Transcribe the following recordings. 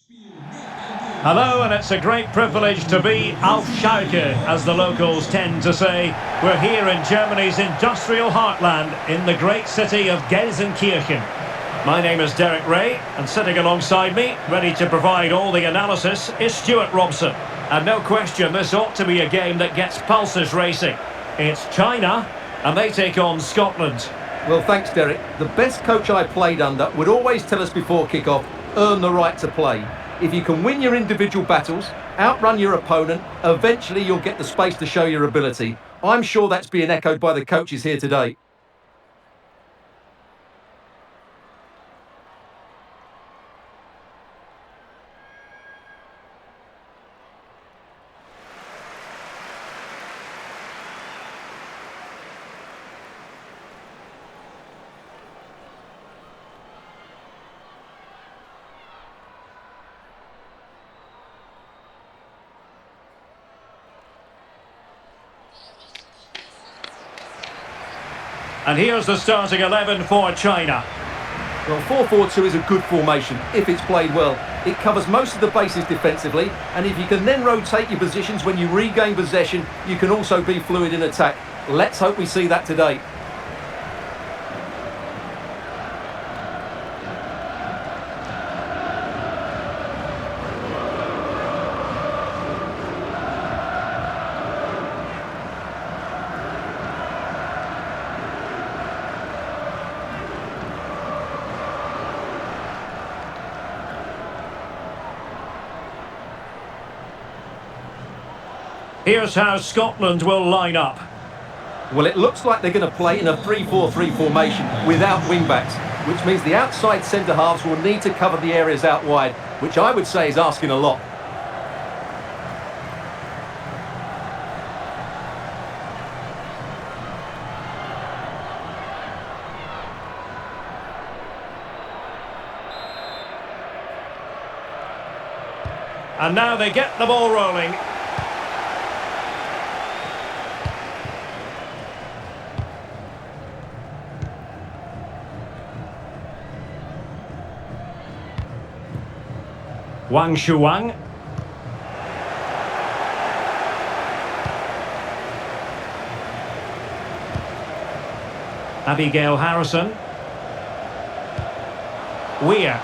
Hello, and it's a great privilege to be auf Schalke, as the locals tend to say. We're here in Germany's industrial heartland, in the great city of Gelsenkirchen. My name is Derek Ray, and sitting alongside me, ready to provide all the analysis, is Stuart Robson. And no question, this ought to be a game that gets pulses racing. It's China, and they take on Scotland. Well, thanks, Derek. The best coach I played under would always tell us before kick-off, earn the right to play. If you can win your individual battles, outrun your opponent, eventually you'll get the space to show your ability. I'm sure that's being echoed by the coaches here today. And here's the starting 11 for China. Well, 4-4-2 is a good formation if it's played well. It covers most of the bases defensively, and if you can then rotate your positions when you regain possession, you can also be fluid in attack. Let's hope we see that today. Here's how Scotland will line up. Well, it looks like they're going to play in a 3-4-3 formation without wing-backs, which means the outside centre-halves will need to cover the areas out wide, which I would say is asking a lot. And now they get the ball rolling. Wang Shuang. Abigail Harrison. Weir.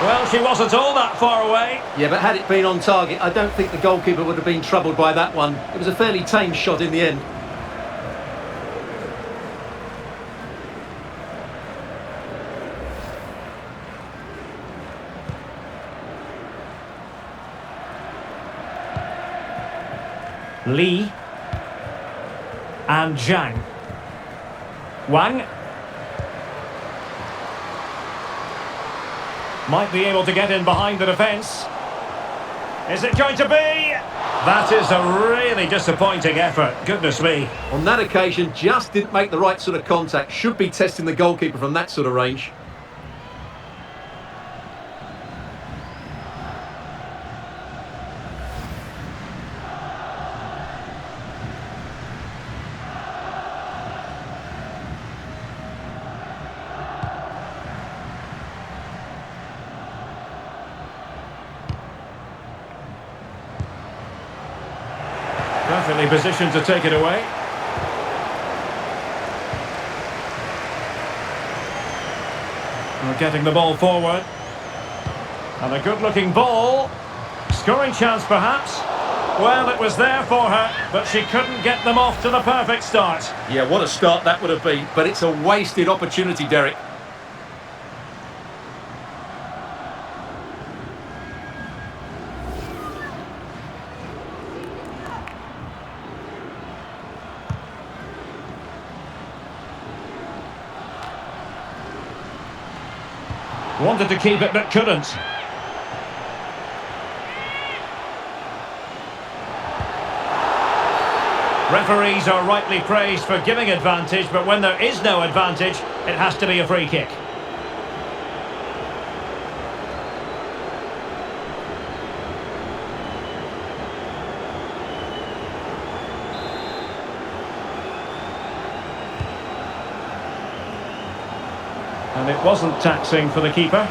Well, she wasn't all that far away. Yeah, but had it been on target, I don't think the goalkeeper would have been troubled by that one. It was a fairly tame shot in the end. Lee and Zhang. Wang might be able to get in behind the defence. Is it going to be? That is a really disappointing effort, goodness me. On that occasion, just didn't make the right sort of contact. Should be testing the goalkeeper from that sort of range. Perfectly positioned to take it away. We're getting the ball forward. And a good-looking ball. Scoring chance, perhaps. Well, it was there for her, but she couldn't get them off to the perfect start. Yeah, what a start that would have been. But it's a wasted opportunity, Derek. Wanted to keep it, but couldn't. Referees are rightly praised for giving advantage, but when there is no advantage, it has to be a free kick. And it wasn't taxing for the keeper.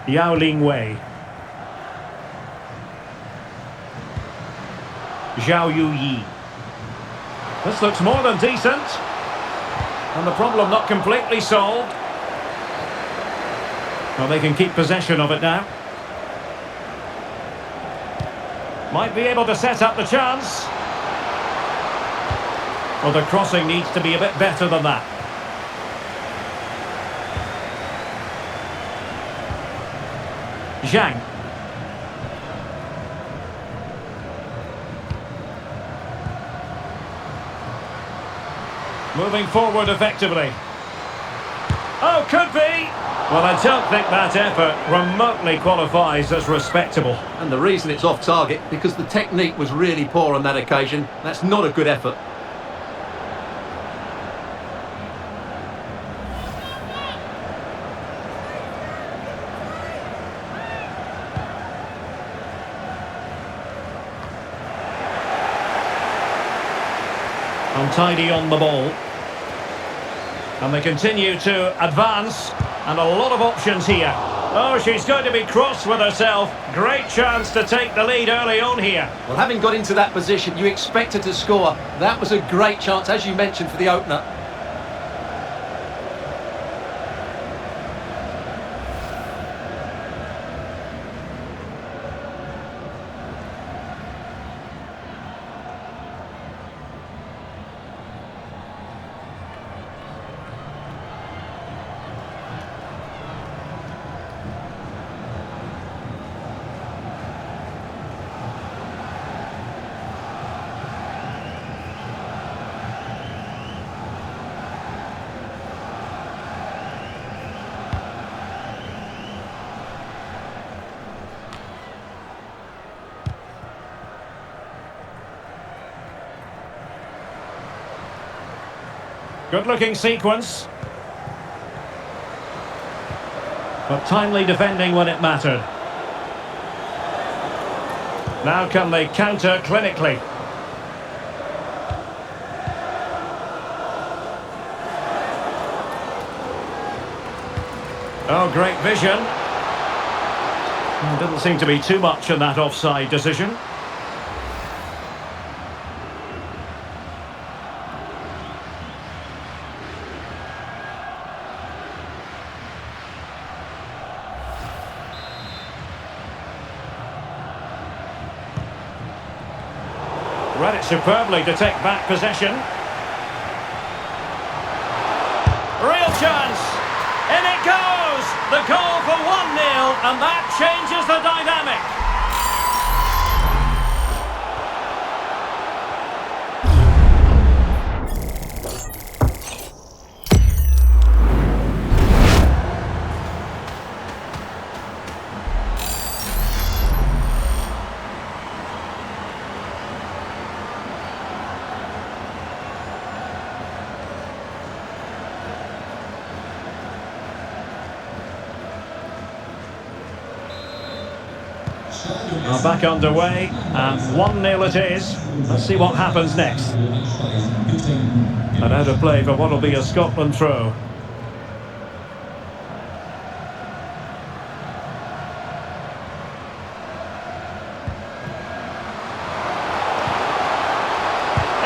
Yao Ling Wei. Zhao Yu Yi. This looks more than decent. And the problem not completely solved. Well, they can keep possession of it now. Might be able to set up the chance. Well, the crossing needs to be a bit better than that. Zhang. Moving forward effectively. Oh, could be! Well, I don't think that effort remotely qualifies as respectable. And the reason it's off target, because the technique was really poor on that occasion. That's not a good effort. Untidy on the ball. And they continue to advance. And a lot of options here. Oh, she's going to be cross with herself. Great chance to take the lead early on here. Well, having got into that position, you expect her to score. That was a great chance, as you mentioned, for the opener. Good-looking sequence. But timely defending when it mattered. Now can they counter clinically? Oh, great vision. Didn't seem to be too much in that offside decision. Read it superbly to take back possession. Real chance. In it goes. The goal for 1-0, and that changes the dynamic. Well, back underway, and 1-0 it is. Let's see what happens next. And out of play for what will be a Scotland throw.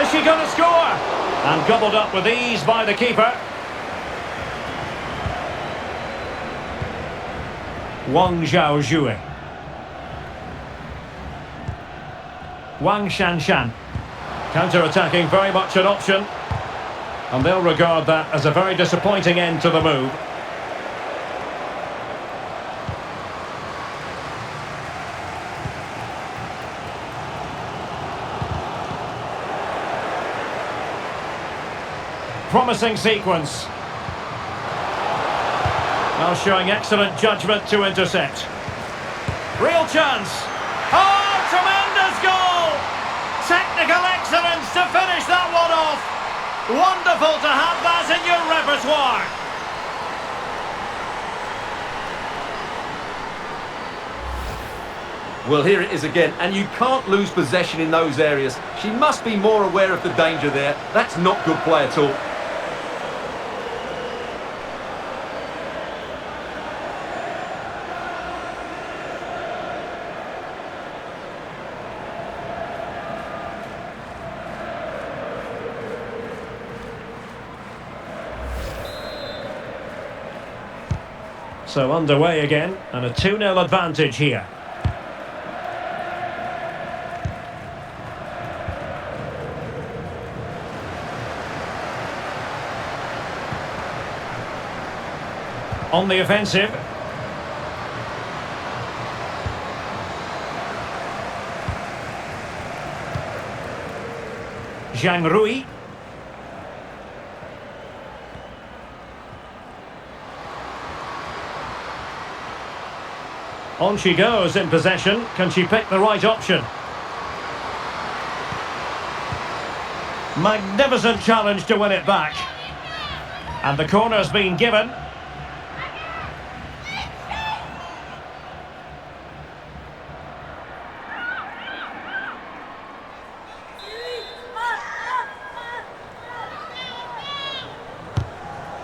Is she going to score? And gobbled up with ease by the keeper. Wang Zhaozhui. Wang Shanshan. Counter-attacking, very much an option. And they'll regard that as a very disappointing end to the move. Promising sequence. Now showing excellent judgment to intercept. Real chance. Oh, tremendous goal! Technical excellence to finish that one off. Wonderful to have that in your repertoire. Well, here it is again, and you can't lose possession in those areas. She must be more aware of the danger there. That's not good play at all. So underway again, and a 2-0 advantage here. On the offensive. Zhang Rui. On she goes in possession. Can she pick the right option? Magnificent challenge to win it back. And the corner's been given.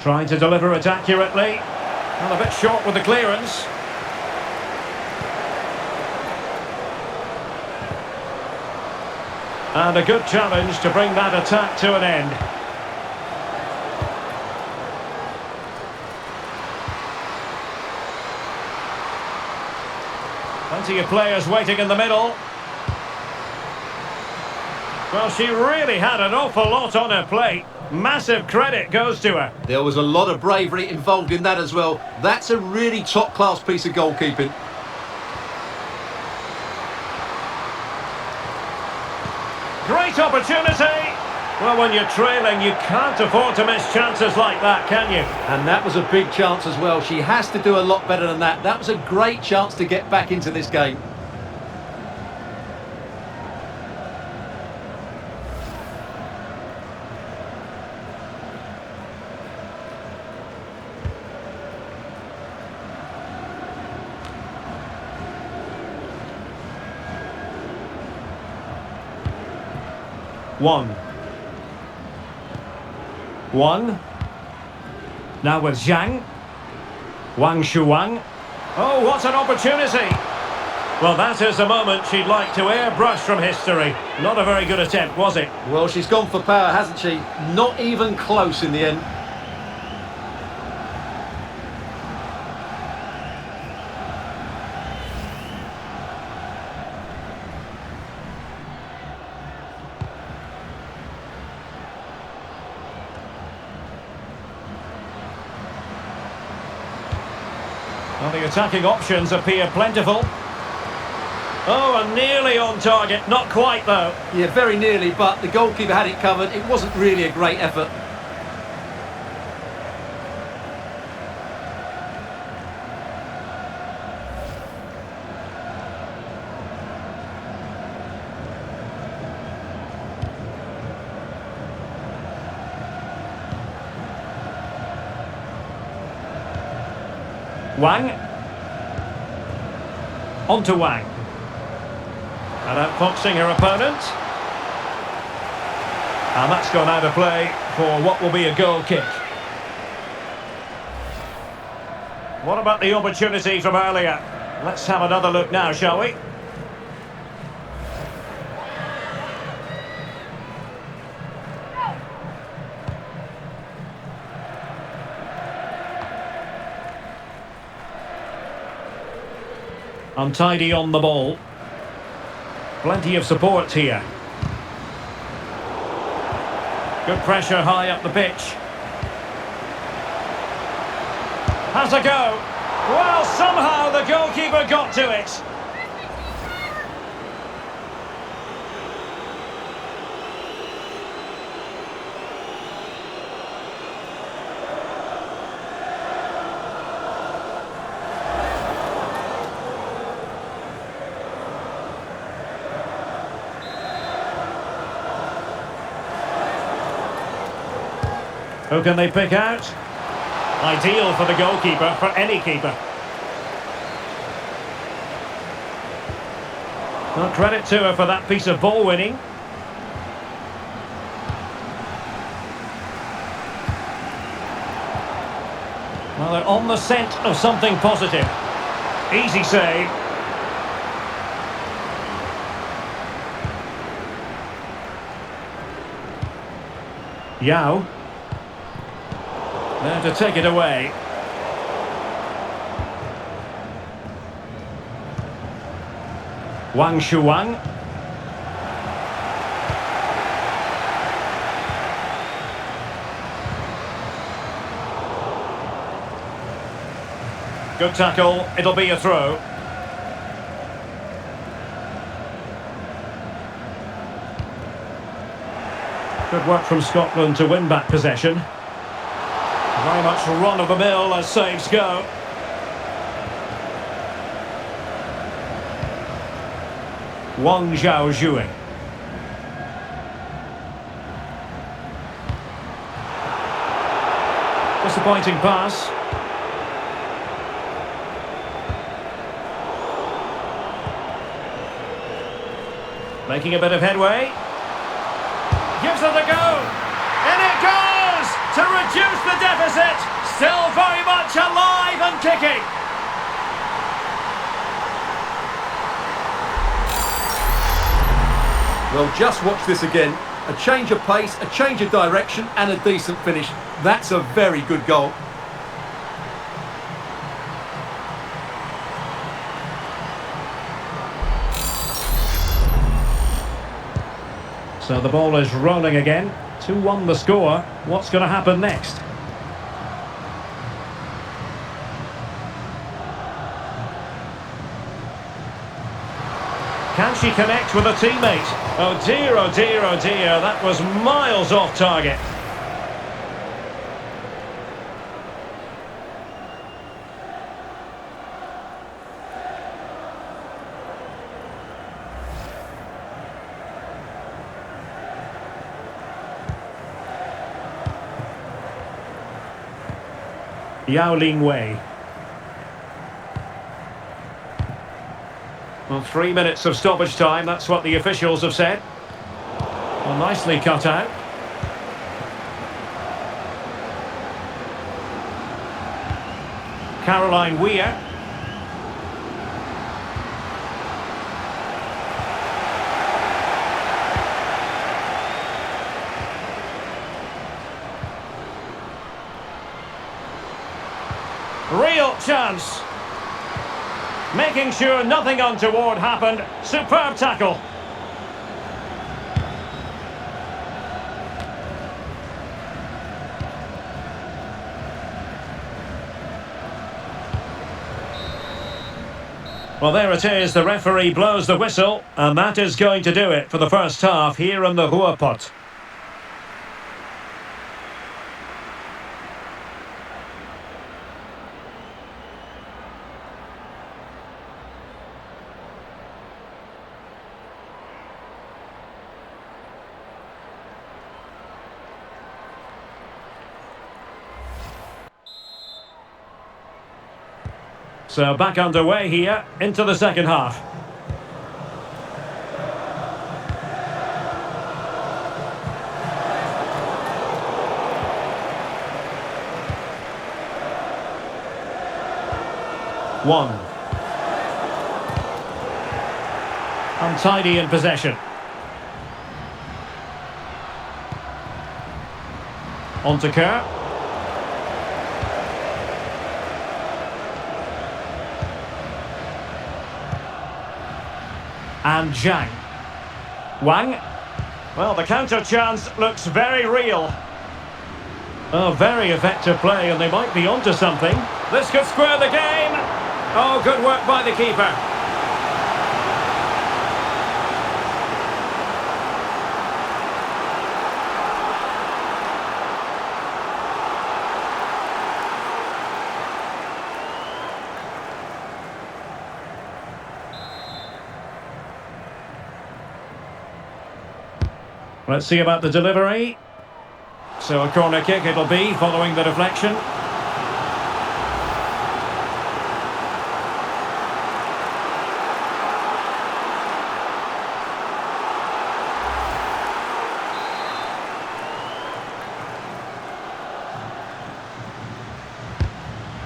Trying to deliver it accurately. And a bit short with the clearance. And a good challenge to bring that attack to an end. Plenty of players waiting in the middle. Well, she really had an awful lot on her plate. Massive credit goes to her. There was a lot of bravery involved in that as well. That's a really top-class piece of goalkeeping. Great opportunity. Well, when you're trailing, you can't afford to miss chances like that, can you? And that was a big chance as well. She has to do a lot better than that. That was a great chance to get back into this game. One. Now with Zhang. Wang Shuang. Oh, what an opportunity! Well, that is a moment she'd like to airbrush from history. Not a very good attempt, was it? Well, she's gone for power, hasn't she? Not even close in the end. Well, the attacking options appear plentiful. Oh, and nearly on target. Not quite, though. Yeah, very nearly, but the goalkeeper had it covered. It wasn't really a great effort. Wang. On to Wang. And outfoxing her opponent. And that's gone out of play for what will be a goal kick. What about the opportunity from earlier? Let's have another look now, shall we? Untidy on the ball. Plenty of support here. Good pressure high up the pitch. Has a go. Well, somehow the goalkeeper got to it. Who can they pick out? Ideal for the goalkeeper, for any keeper. Well, credit to her for that piece of ball winning. Well, they're on the scent of something positive. Easy save. Yao. There to take it away. Wang Shuang. Good tackle, it'll be a throw. Good work from Scotland to win back possession. Very much run-of-the-mill as saves go. Wang Zhaozhuing. Disappointing pass. Making a bit of headway. Gives it a go. And it goes to reduce the deficit. Still very much alive and kicking. Well, just watch this again. A change of pace, a change of direction and a decent finish. That's a very good goal. So the ball is rolling again. 2-1 the score. What's going to happen next? Can she connect with a teammate? Oh dear, oh dear, oh dear. That was miles off target. Yao Ling Wei. Well, 3 minutes of stoppage time, that's what the officials have said. Well, nicely cut out. Caroline Weir. Real chance. Making sure nothing untoward happened. Superb tackle. Well, there it is. The referee blows the whistle, and that is going to do it for the first half here in the Ruhrpott. So back underway here into the second half. One. Untidy in possession. On to Kerr. And Zhang. Wang. Well, the counter chance looks very real. Oh, very effective play, and they might be onto something. This could square the game. Oh, good work by the keeper. Let's see about the delivery. So a corner kick it'll be following the deflection.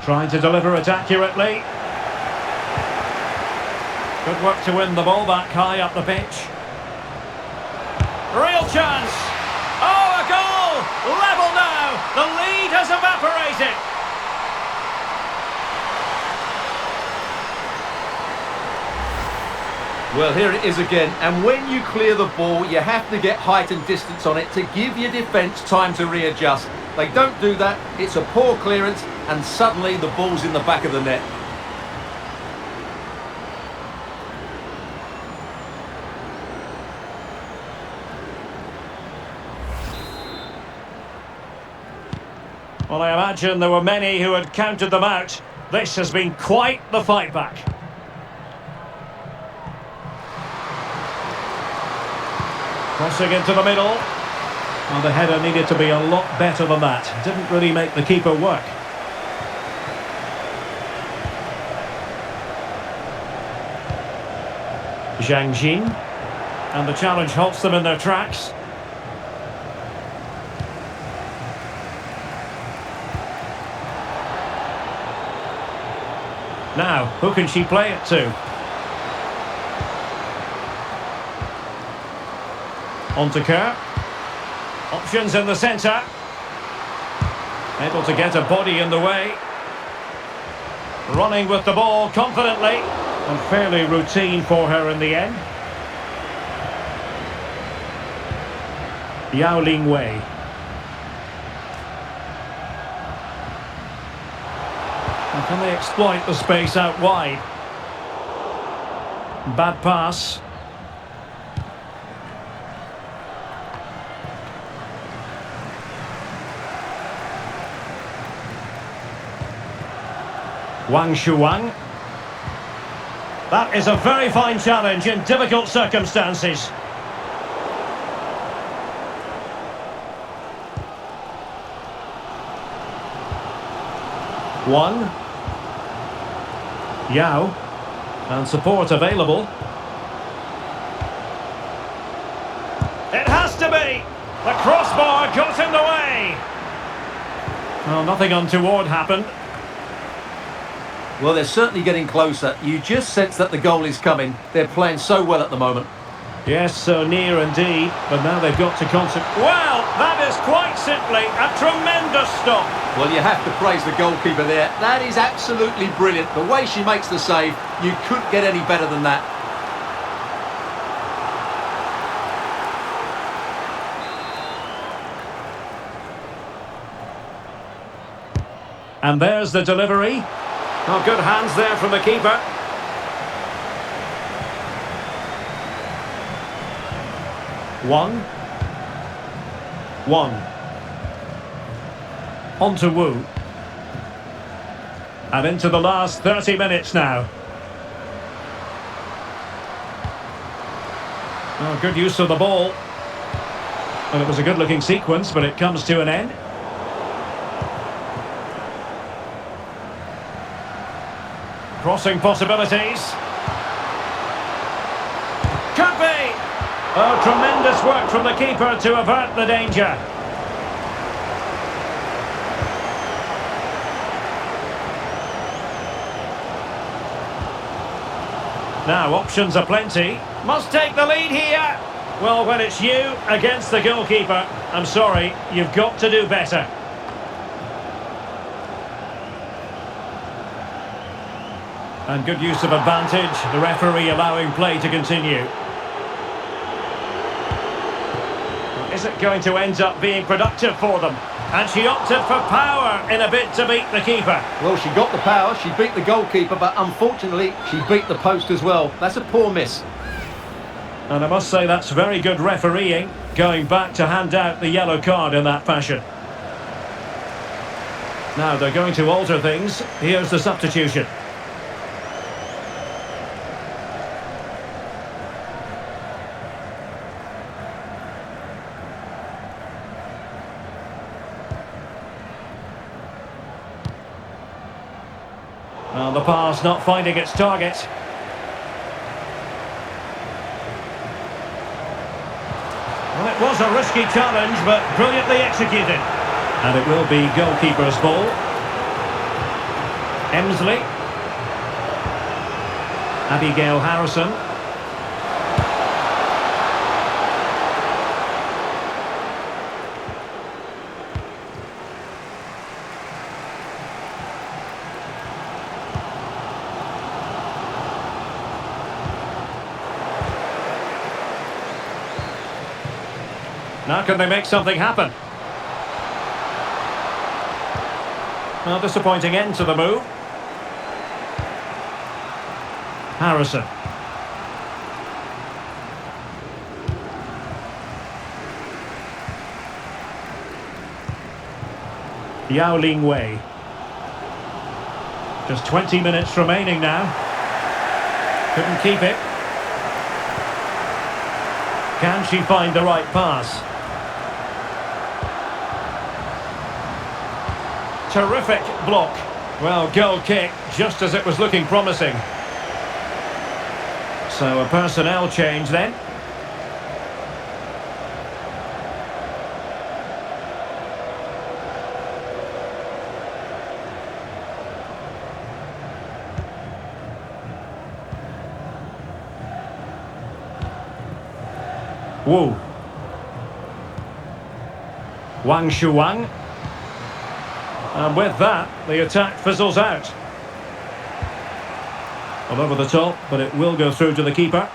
Trying to deliver it accurately. Good work to win the ball back high up the pitch. Real chance! Oh, a goal! Level now! The lead has evaporated! Well, here it is again, and when you clear the ball, you have to get height and distance on it to give your defence time to readjust. They don't do that, it's a poor clearance, and suddenly the ball's in the back of the net. Well, I imagine there were many who had counted them out. This has been quite the fight back. Crossing into the middle. Well, the header needed to be a lot better than that. Didn't really make the keeper work. Zhang Jin. And the challenge halts them in their tracks. Now, who can she play it to? On to Kerr. Options in the centre. Able to get a body in the way. Running with the ball confidently. And fairly routine for her in the end. Yao Ling Wei. And can they exploit the space out wide? Bad pass. Wang Shuang. That is a very fine challenge in difficult circumstances. One. Yao. And support available. It has to be! The crossbar got in the way! Well, nothing untoward happened. Well, they're certainly getting closer. You just sense that the goal is coming. They're playing so well at the moment. Yes, so near indeed, but now they've got to concentrate. Well, that is quite simply a tremendous stop. Well, you have to praise the goalkeeper there. That is absolutely brilliant. The way she makes the save, you couldn't get any better than that. And there's the delivery. Oh, good hands there from the keeper. One. On to Wu. And into the last 30 minutes now. Oh, good use of the ball. Well, it was a good-looking sequence, but it comes to an end. Crossing possibilities. Could be! Oh, tremendous work from the keeper to avert the danger. Now, options are plenty. Must take the lead here. Well, when it's you against the goalkeeper, I'm sorry, you've got to do better. And good use of advantage, the referee allowing play to continue. Is it going to end up being productive for them? And she opted for power in a bid to beat the keeper. Well, she got the power, she beat the goalkeeper, but unfortunately, she beat the post as well. That's a poor miss. And I must say that's very good refereeing, going back to hand out the yellow card in that fashion. Now they're going to alter things. Here's the substitution. Well, the pass not finding its target. Well, it was a risky challenge, but brilliantly executed. And it will be goalkeeper's ball. Emsley. Abigail Harrison. Now can they make something happen? Well, disappointing end to the move. Harrison. Yao Ling Wei. Just 20 minutes remaining now. Couldn't keep it. Can she find the right pass? Terrific block. Well, goal kick, just as it was looking promising. So a personnel change then. Wu. Wang Shuang. And with that, the attack fizzles out. Well, over the top, but it will go through to the keeper.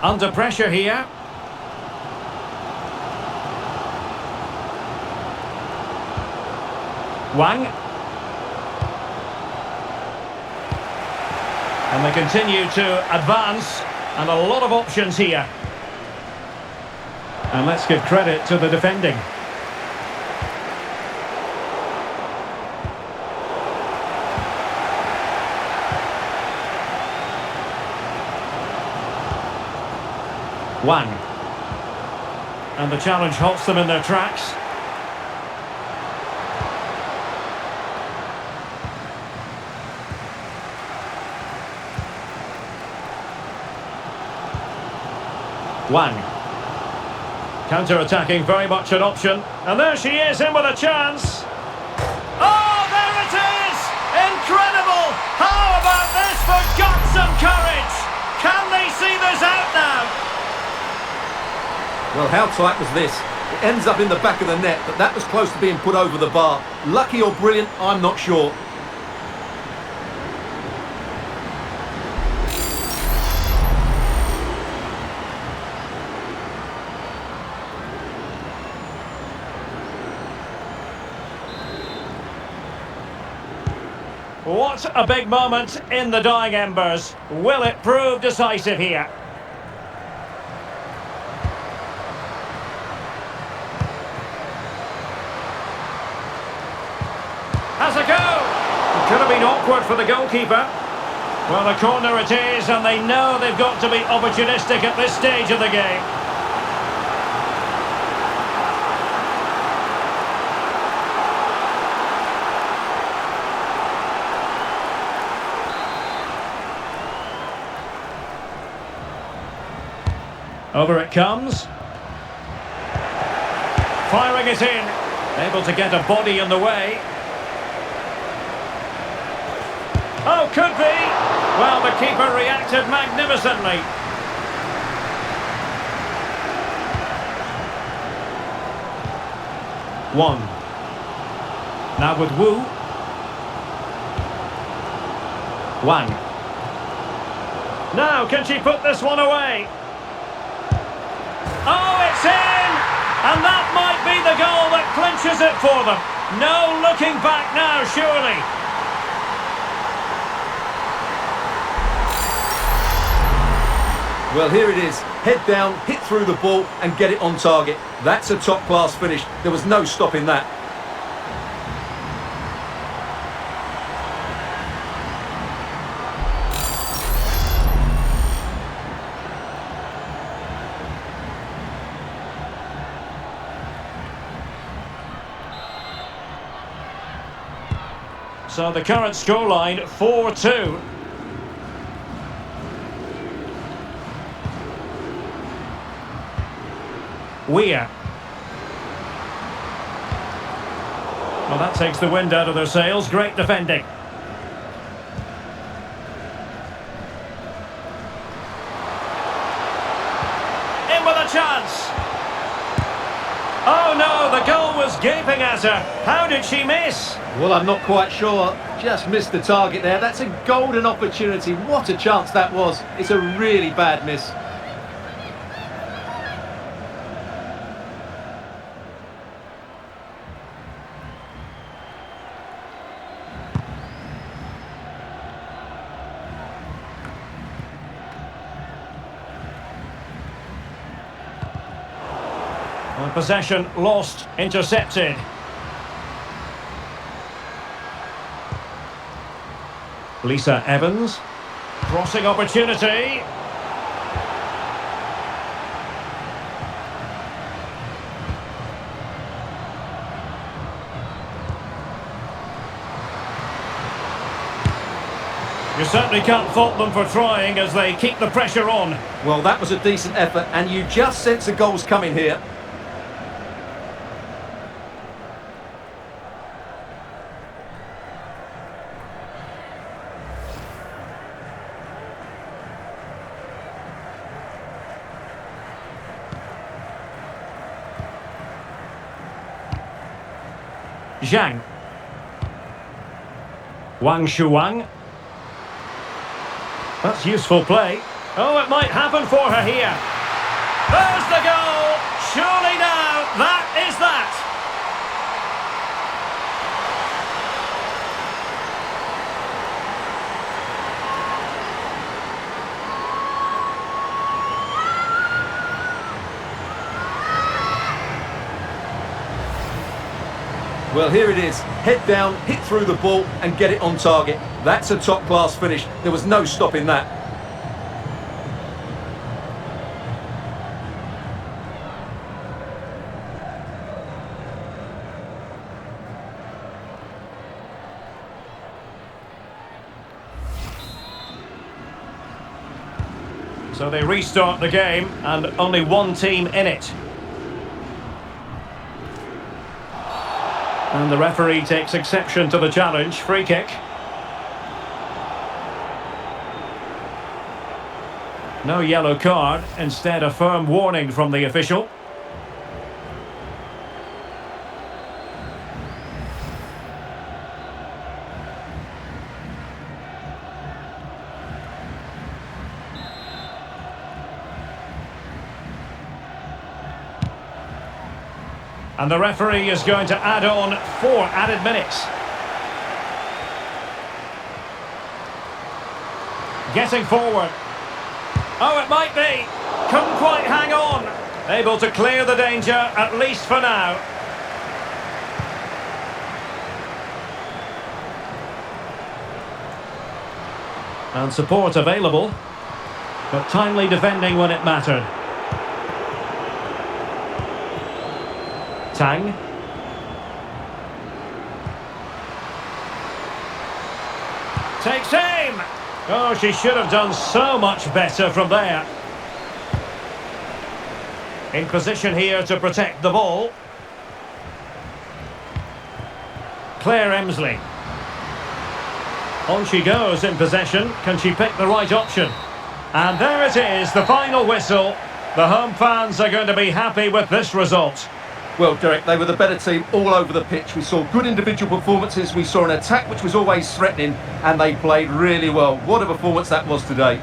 Under pressure here. Wang. And they continue to advance, and a lot of options here. And let's give credit to the defending. Wang. And the challenge halts them in their tracks. Wang. Counter-attacking, very much an option. And there she is, in with a chance. Oh, there it is! Incredible! How about this for guts and courage? Can they see this out now? Well, how tight was this? It ends up in the back of the net, but that was close to being put over the bar. Lucky or brilliant, I'm not sure. What a big moment in the dying embers. Will it prove decisive here? Has a go! It could have been awkward for the goalkeeper. Well, a corner it is, and they know they've got to be opportunistic at this stage of the game. Over it comes. Firing it in. Able to get a body in the way. Oh, could be. Well, the keeper reacted magnificently. One. Now with Wu. Wang. Now, can she put this one away? Oh, it's in! And that might be the goal that clinches it for them. No looking back now, surely. Well, here it is. Head down, hit through the ball and get it on target. That's a top-class finish. There was no stopping that. So the current scoreline, 4-2. Weir. Well, that takes the wind out of their sails. Great defending. In with a chance. Oh no, the goal was gaping at her. How did she miss? Well, I'm not quite sure. Just missed the target there. That's a golden opportunity. What a chance that was. It's a really bad miss. And possession lost, intercepted. Lisa Evans. Crossing opportunity. You certainly can't fault them for trying as they keep the pressure on. Well, that was a decent effort, and you just sense the goals coming here. Zhang. Wang Shuang. That's useful play. Oh, it might happen for her here. There's the goal! Surely now, that is that! Well, here it is. Head down, hit through the ball and get it on target. That's a top-class finish. There was no stopping that. So they restart the game and only one team in it. And the referee takes exception to the challenge. Free kick. No yellow card, instead a firm warning from the official. And the referee is going to add on 4 added minutes. Getting forward. Oh, it might be. Couldn't quite hang on. Able to clear the danger, at least for now. And support available. But timely defending when it mattered. Tang. Takes aim! Oh, she should have done so much better from there. In position here to protect the ball. Claire Emsley. On she goes in possession. Can she pick the right option? And there it is, the final whistle. The home fans are going to be happy with this result. Well, Derek, they were the better team all over the pitch. We saw good individual performances. We saw an attack which was always threatening, and they played really well. What a performance that was today.